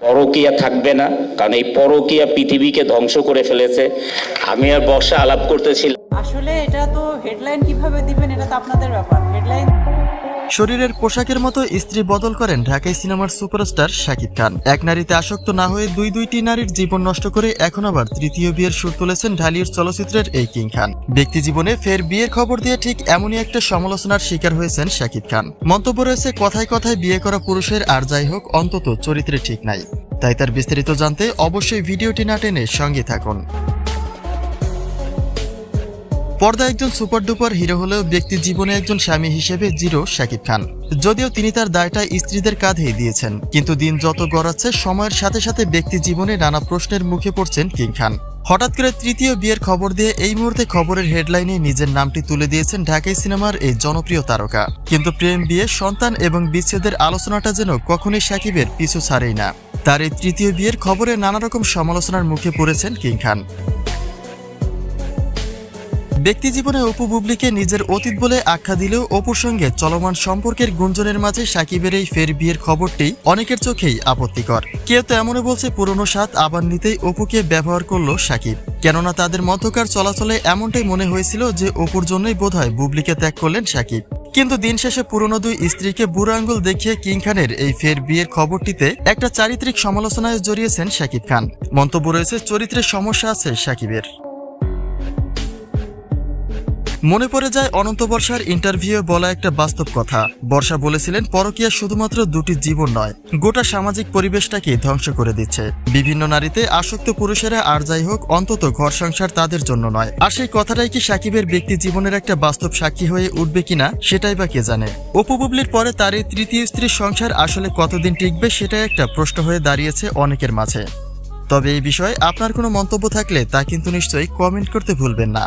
পরকীয়া থাকবে না, কারণ এই পরকীয়া পৃথিবীকে ধ্বংস করে ফেলেছে। আমি আর বর্ষা আলাপ করতেছিলাম, আসলে এটা তো হেডলাইন কিভাবে দিবেন এটা তো আপনাদের ব্যাপার। হেডলাইন শরীরের পোশাকের মতো স্ত্রী বদল করেন ঢাকাই সিনেমার সুপারস্টার শাকিব খান। এক নারীতে আসক্ত না হয়ে দুইটি নারীর জীবন নষ্ট করে এখন আবার তৃতীয় বিয়ের সুর তুলেছেন ঢালিউড চলচ্চিত্রের এই কিং খান। ব্যক্তি জীবনে ফের বিয়ের খবর দিয়ে ঠিক এমনই একটা সমালোচনার শিকার হয়েছেন শাকিব খান। মন্তব্য রয়েছে, কথায় কথায় বিয়ে করা পুরুষের আর যাই হোক অন্তত চরিত্রে ঠিক নাই। তাই তার বিস্তারিত জানতে অবশ্যই ভিডিওটি না টেনে সঙ্গে থাকুন। পর্দা একজন সুপার ডুপার হিরো হলেও ব্যক্তি জীবনে একজন স্বামী হিসেবে জিরো শাকিব খান। যদিও তিনি তার দায়টা স্ত্রীদের কাঁধেই দিয়েছেন, কিন্তু দিন যত গড়াচ্ছে সময়ের সাথে সাথে ব্যক্তি জীবনে নানা প্রশ্নের মুখে পড়ছেন কিং খান। হঠাৎ করে তৃতীয় বিয়ের খবর দিয়ে এই মুহূর্তে খবরের হেডলাইনে নিজের নামটি তুলে দিয়েছেন ঢাকাই সিনেমার এই জনপ্রিয় তারকা। কিন্তু প্রেম, বিয়ে, সন্তান এবং বিচ্ছেদের আলোচনাটা যেন কখনোই শাকিবের পিছু ছাড়েই না। তার এই তৃতীয় বিয়ের খবরে নানা রকম সমালোচনার মুখে পড়েছেন কিং খান। ব্যক্তি জীবনে অপু বুবলিকে নিজের অতীত বলে আখ্যা দিলেও অপুর সঙ্গে চলমান সম্পর্কের গুঞ্জনের মাঝে শাকিবের এই ফের বিয়ের খবরটি অনেকের চোখেই আপত্তিকর। কেউ তো এমনও বলছে পুরনো স্বাদ আবার নিতেই অপুকে ব্যবহার করলো শাকিব। কেননা তাদের মধ্যকার চলাচলে এমনটাই মনে হয়েছিল যে অপুর জন্যই বোধহয় বুবলিকে ত্যাগ করলেন শাকিব। কিন্তু দিন শেষে পুরনো দুই স্ত্রীকে বুড়ো আঙ্গুল দেখিয়ে কিং খানের এই ফের বিয়ের খবরটিতে একটা চারিত্রিক সমালোচনায় জড়িয়েছেন শাকিব খান। মন্তব্য রয়েছে, চরিত্রের সমস্যা আছে শাকিবের। মনে পড়ে যায় অনন্ত বর্ষার ইন্টারভিউ বলা একটা বাস্তব কথা। বর্ষা বলেছিলেন, পরকীয়া শুধুমাত্র দুটি জীবন নয়, গোটা সামাজিক পরিবেশটাকে ধ্বংস করে দিচ্ছে। বিভিন্ন নারীতে আসক্ত পুরুষেরা আর যাই হোক অন্তত ঘর সংসার তাদের জন্য নয়। আর সেই কথাটাই কি শাকিবের ব্যক্তি জীবনের একটা বাস্তব সাক্ষী হয়ে উঠবে কিনা সেটাই বা কে জানে। অপু বুবলির পরে তার এই তৃতীয় স্ত্রীর সংসার আসলে কতদিন টিকবে সেটাই একটা প্রশ্ন হয়ে দাঁড়িয়েছে অনেকের মাঝে। তবে এই বিষয়ে আপনার কোনো মন্তব্য থাকলে তা কিন্তু নিশ্চয়ই কমেন্ট করতে ভুলবেন না।